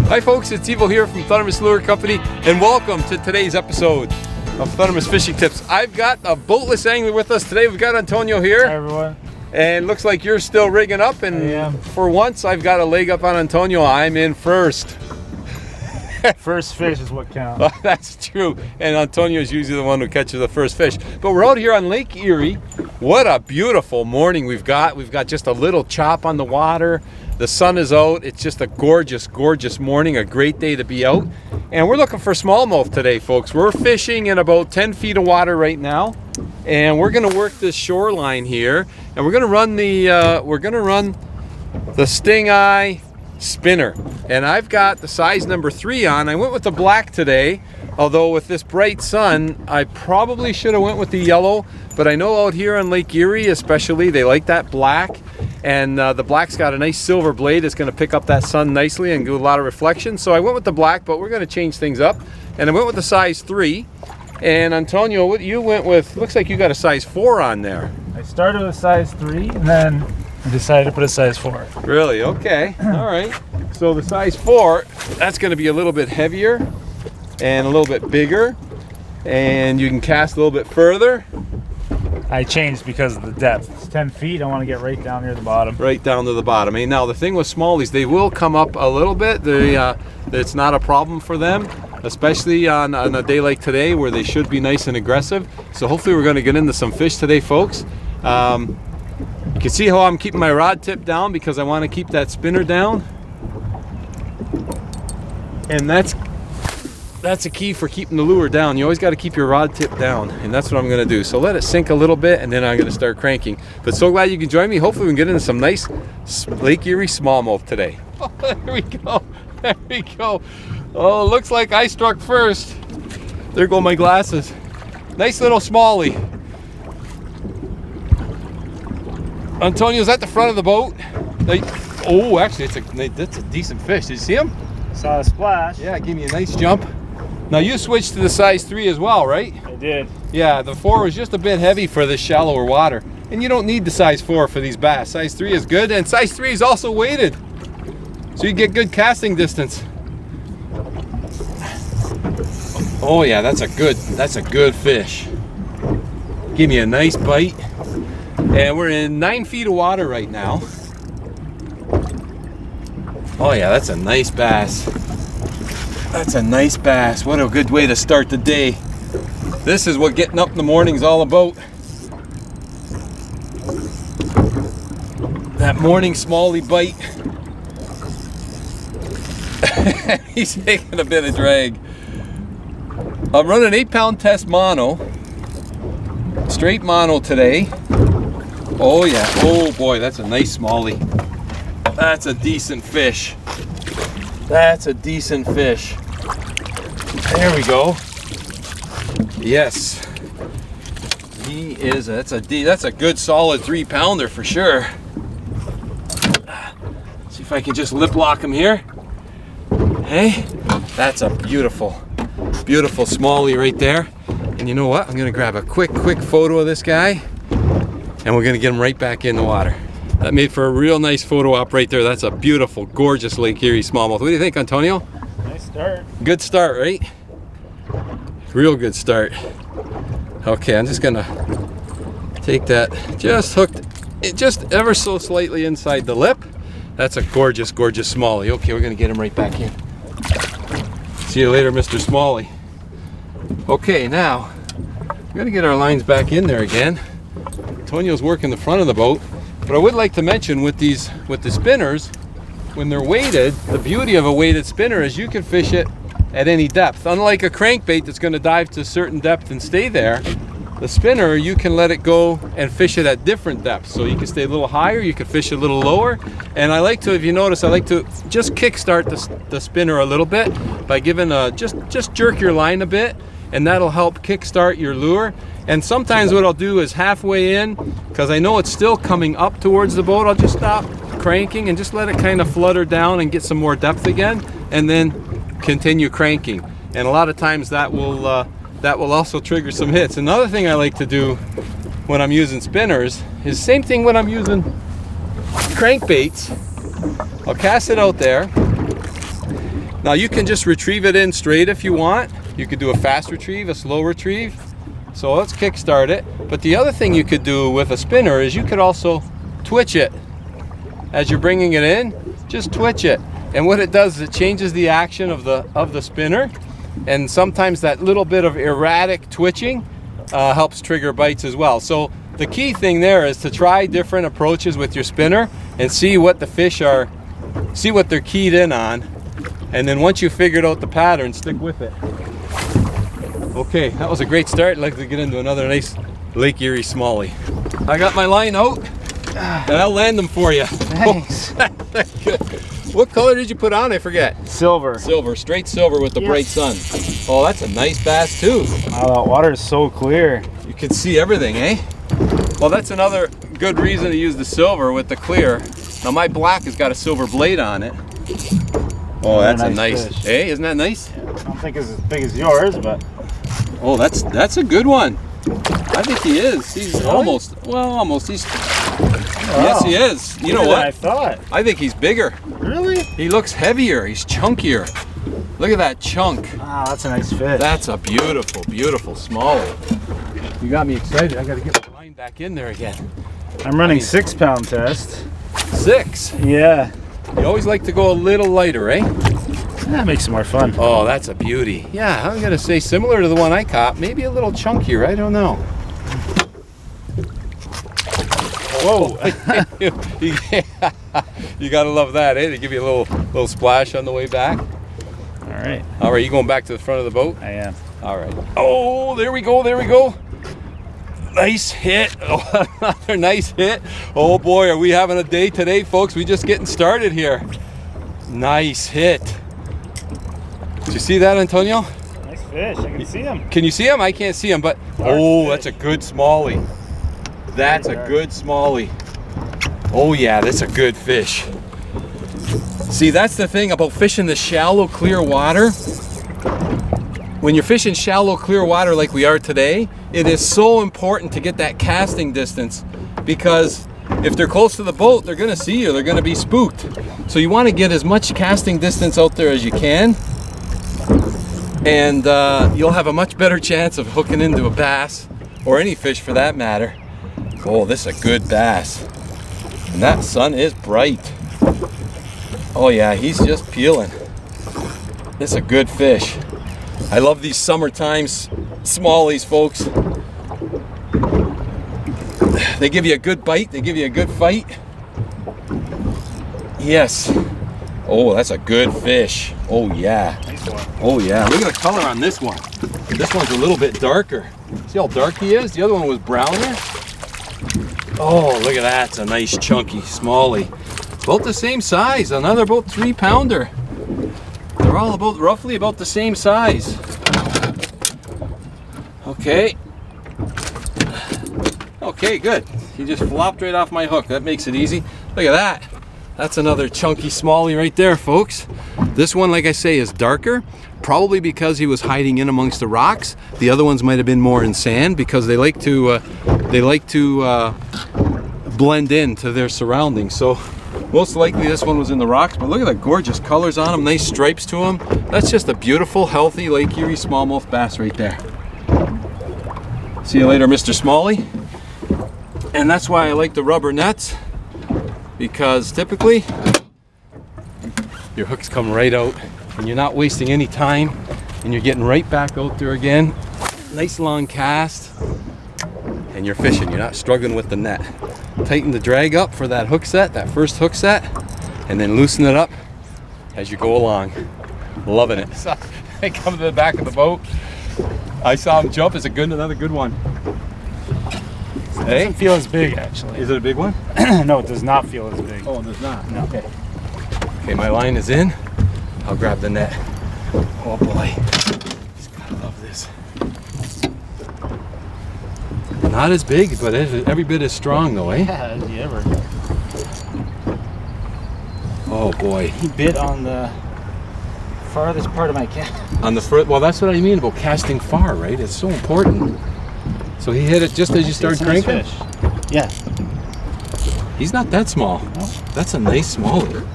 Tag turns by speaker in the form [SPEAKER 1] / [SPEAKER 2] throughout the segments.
[SPEAKER 1] Hi folks, it's Evo here from Thundermist Lure Company, and welcome to today's episode of Thundermist Fishing Tips. I've got a boatless angler with us today. We've got Antonio here.
[SPEAKER 2] Hi everyone.
[SPEAKER 1] And looks like you're still rigging up, and for once I've got a leg up on Antonio. I'm in first.
[SPEAKER 2] First fish is what counts.
[SPEAKER 1] Oh, that's true, and Antonio is usually the one who catches the first fish. But we're out here on Lake Erie. What a beautiful morning we've got. We've got just a little chop on the water. The sun is out. It's just a gorgeous, gorgeous morning, a great day to be out. And we're looking for smallmouth today, folks. We're fishing in about 10 feet of water right now, and we're gonna work this shoreline here, and we're gonna run the Stingeye Spinner. And I've got the size number 3 on. I went with the black today, although with this bright sun, I probably should have went with the yellow, but I know out here on Lake Erie especially, they like that black. And the black's got a nice silver blade. It's going to pick up that sun nicely and do a lot of reflection. So I went with the black, but we're going to change things up. And I went with the size 3. And Antonio, what you went with, looks like you got a size 4 on there.
[SPEAKER 2] I started with a size 3 and then I decided to put a size 4.
[SPEAKER 1] Really? Okay. All right. So the size 4, that's going to be a little bit heavier and a little bit bigger. And you can cast a little bit further.
[SPEAKER 2] I changed because of the depth. It's 10 feet. I want to get right down near the bottom.
[SPEAKER 1] Right down to the bottom. Hey, now the thing with smallies, they will come up a little bit. It's not a problem for them, especially on a day like today where they should be nice and aggressive. So hopefully we're going to get into some fish today, folks. You can see how I'm keeping my rod tip down because I want to keep that spinner down. And that's a key for keeping the lure down. You always got to keep your rod tip down, and that's what I'm going to do. So let it sink a little bit, and then I'm going to start cranking. But so glad you can join me. Hopefully we can get into some nice Lake Erie smallmouth today. Oh, there we go. There we go. Oh, looks like I struck first. There go my glasses. Nice little smallie. Antonio's at the front of the boat. Oh, actually, that's a decent fish. Did you see him?
[SPEAKER 2] Saw a splash.
[SPEAKER 1] Yeah, give me a nice jump. Now you switched to the size 3 as well, right?
[SPEAKER 2] I did.
[SPEAKER 1] Yeah, the 4 was just a bit heavy for this shallower water. And you don't need the size 4 for these bass. Size 3 is good, and size 3 is also weighted. So you get good casting distance. Oh yeah, that's a good fish. Give me a nice bite. And we're in 9 feet of water right now. Oh yeah, that's a nice bass. That's a nice bass. What a good way to start the day. This is what getting up in the morning is all about. That morning smallie bite. He's taking a bit of drag. I'm running 8-pound test mono. Straight mono today. Oh yeah, oh boy, that's a nice smallie. That's a decent fish. That's a decent fish. There we go. Yes. He is. That's a good solid 3-pounder for sure. See if I can just lip lock him here. Hey, that's a beautiful, beautiful smallie right there. And you know what? I'm gonna grab a quick photo of this guy, and we're gonna get him right back in the water. That made for a real nice photo op right there. That's a beautiful, gorgeous Lake Erie smallmouth. What do you think, Antonio?
[SPEAKER 2] Nice start.
[SPEAKER 1] Good start, right? Real good start. Okay, I'm just gonna take that, just hooked it just ever so slightly inside the lip. That's a gorgeous, gorgeous smallie. Okay, we're gonna get him right back in. See you later, Mr. Smallie. Okay, now we're gonna get our lines back in there again. Antonio's working the front of the boat. But I would like to mention with the spinners, when they're weighted, the beauty of a weighted spinner is you can fish it at any depth. Unlike a crankbait that's going to dive to a certain depth and stay there, the spinner, you can let it go and fish it at different depths. So you can stay a little higher, you can fish a little lower. And I like to, if you notice, I like to just kickstart the spinner a little bit by giving just jerk your line a bit, and that'll help kickstart your lure. And sometimes what I'll do is halfway in, because I know it's still coming up towards the boat, I'll just stop cranking and just let it kind of flutter down and get some more depth again, and then continue cranking. And a lot of times that will also trigger some hits. Another thing I like to do when I'm using spinners is same thing when I'm using crankbaits. I'll cast it out there. Now you can just retrieve it in straight if you want. You could do a fast retrieve, a slow retrieve. So let's kickstart it. But the other thing you could do with a spinner is you could also twitch it. As you're bringing it in, just twitch it. And what it does is it changes the action of the spinner. And sometimes that little bit of erratic twitching helps trigger bites as well. So the key thing there is to try different approaches with your spinner and see what the fish are, see what they're keyed in on. And then once you've figured out the pattern, stick with it. Okay, that was a great start. I'd like to get into another nice Lake Erie smallie. I got my line out, and I'll land them for you.
[SPEAKER 2] Thanks.
[SPEAKER 1] What color did you put on? I forget.
[SPEAKER 2] Silver.
[SPEAKER 1] Silver, straight silver with the bright sun. Oh, that's a nice bass too.
[SPEAKER 2] Wow, that water is so clear.
[SPEAKER 1] You can see everything, eh? Well, that's another good reason to use the silver with the clear. Now my black has got a silver blade on it. Oh, that's a nice,
[SPEAKER 2] fish.
[SPEAKER 1] eh? Isn't that nice?
[SPEAKER 2] Yeah, I don't think it's as big as yours, but.
[SPEAKER 1] Oh, that's a good one. I think he is. He's
[SPEAKER 2] really?
[SPEAKER 1] almost. He's.
[SPEAKER 2] Wow.
[SPEAKER 1] Yes, he is. You know
[SPEAKER 2] Bigger
[SPEAKER 1] what?
[SPEAKER 2] than I thought.
[SPEAKER 1] I think he's bigger.
[SPEAKER 2] Really?
[SPEAKER 1] He looks heavier. He's chunkier. Look at that chunk.
[SPEAKER 2] Wow, that's a nice fish.
[SPEAKER 1] That's a beautiful, beautiful smallie. You got me excited. I got to get my line back in there again.
[SPEAKER 2] I'm running 6 pound test.
[SPEAKER 1] 6.
[SPEAKER 2] Yeah.
[SPEAKER 1] You always like to go a little lighter, eh?
[SPEAKER 2] That makes it more fun.
[SPEAKER 1] Oh, that's a beauty. Yeah, I'm gonna say similar to the one I caught, maybe a little chunkier. I don't know.
[SPEAKER 2] Whoa.
[SPEAKER 1] You gotta love that, eh? They give you a little splash on the way back.
[SPEAKER 2] All right.
[SPEAKER 1] All right, you going back to the front of the boat?
[SPEAKER 2] I am.
[SPEAKER 1] All right. Oh, there we go. There we go. Nice hit. Oh, another nice hit. Oh boy, are we having a day today, folks? We just getting started here. Nice hit. Did you see that, Antonio?
[SPEAKER 2] Nice fish. I can see him.
[SPEAKER 1] Can you see him? I can't see him, but oh, that's a good smallie. That's a good smallie. Oh yeah, that's a good fish. See, that's the thing about fishing the shallow, clear water. When you're fishing shallow, clear water like we are today, it is so important to get that casting distance, because if they're close to the boat, they're gonna see you, they're gonna be spooked. So you wanna get as much casting distance out there as you can, and you'll have a much better chance of hooking into a bass, or any fish for that matter. Oh, this is a good bass. And that sun is bright. Oh yeah, he's just peeling. This is a good fish. I love these summertime smallies, folks. They give you a good bite, they give you a good fight. Yes. Oh, that's a good fish. Oh yeah.
[SPEAKER 2] Nice one.
[SPEAKER 1] Oh yeah, look at the color on this one. This one's a little bit darker. See how dark he is? The other one was browner. Oh, look at that. It's a nice chunky smallie. About the same size, another about 3 pounder. They're all about roughly about the same size. Okay. Okay, good. He just flopped right off my hook. That makes it easy. Look at that. That's another chunky smallie right there, folks. This one, like I say, is darker, probably because he was hiding in amongst the rocks. The other ones might have been more in sand, because they like to blend into their surroundings. So most likely this one was in the rocks, but look at the gorgeous colors on him, nice stripes to him. That's just a beautiful, healthy Lake Erie smallmouth bass right there. See you later, Mr. Smallie. And that's why I like the rubber nets, because typically your hooks come right out and you're not wasting any time, and you're getting right back out there again. Nice long cast, and you're fishing. You're not struggling with the net. Tighten the drag up for that hook set, that first hook set, and then loosen it up as you go along. Loving it. So I come to the back of the boat. I saw him jump. It's another good one.
[SPEAKER 2] It doesn't feel as big, actually.
[SPEAKER 1] Is it a big one?
[SPEAKER 2] No, it does not feel as big.
[SPEAKER 1] Oh, it does not.
[SPEAKER 2] No.
[SPEAKER 1] Okay. Okay, my line is in. I'll grab the net. Oh boy. Just gotta love this. Not as big, but every bit as strong though, eh?
[SPEAKER 2] Yeah, as you ever.
[SPEAKER 1] Oh boy.
[SPEAKER 2] He bit on the farthest part of my cast.
[SPEAKER 1] On the front, well, that's what I mean about casting far, right? It's so important. So he hit it just as you start cranking?
[SPEAKER 2] Nice fish. Yeah.
[SPEAKER 1] He's not that small.
[SPEAKER 2] No.
[SPEAKER 1] That's a nice smallie.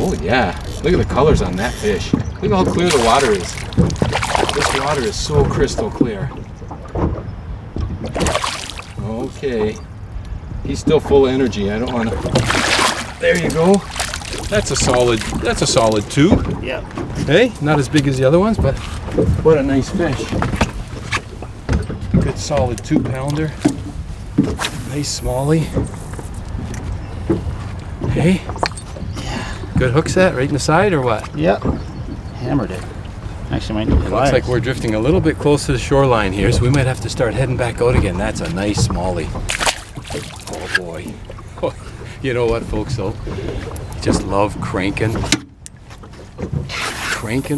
[SPEAKER 1] Oh yeah. Look at the colors on that fish. Look how clear the water is. This water is so crystal clear. Okay. He's still full of energy. I don't want to. There you go. That's a solid 2.
[SPEAKER 2] Yep.
[SPEAKER 1] Hey, not as big as the other ones, but what a nice fish. Good solid 2-pounder. Nice smallie. Hey.
[SPEAKER 2] Yeah.
[SPEAKER 1] Good hook set right in the side or what?
[SPEAKER 2] Yep. Hammered it. Actually, might need
[SPEAKER 1] It looks like we're drifting a little bit close to the shoreline here, so we might have to start heading back out again. That's a nice smallie. Oh boy. You know what, folks, though? Just love cranking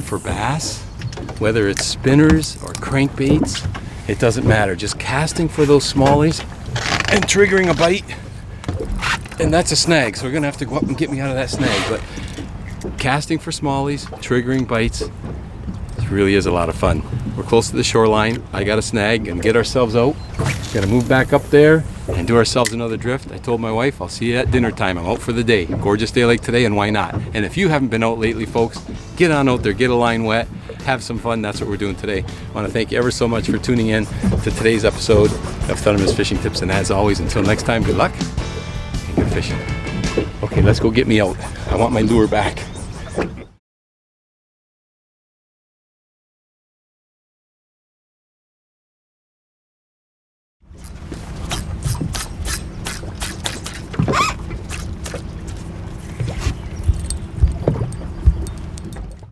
[SPEAKER 1] for bass, whether it's spinners or crankbaits, it doesn't matter. Just casting for those smallies and triggering a bite, and that's a snag. So we're gonna have to go up and get me out of that snag. But casting for smallies, triggering bites, it really is a lot of fun. We're close to the shoreline. I got a snag and get ourselves out. Gonna move back up there and do ourselves another drift. I told my wife, I'll see you at dinner time. I'm out for the day. Gorgeous day like today, and why not? And if you haven't been out lately, folks, get on out there, get a line wet, have some fun. That's what we're doing today. I want to thank you ever so much for tuning in to today's episode of Thundermist Fishing Tips. And as always, until next time, good luck and good fishing. Okay, let's go get me out. I want my lure back.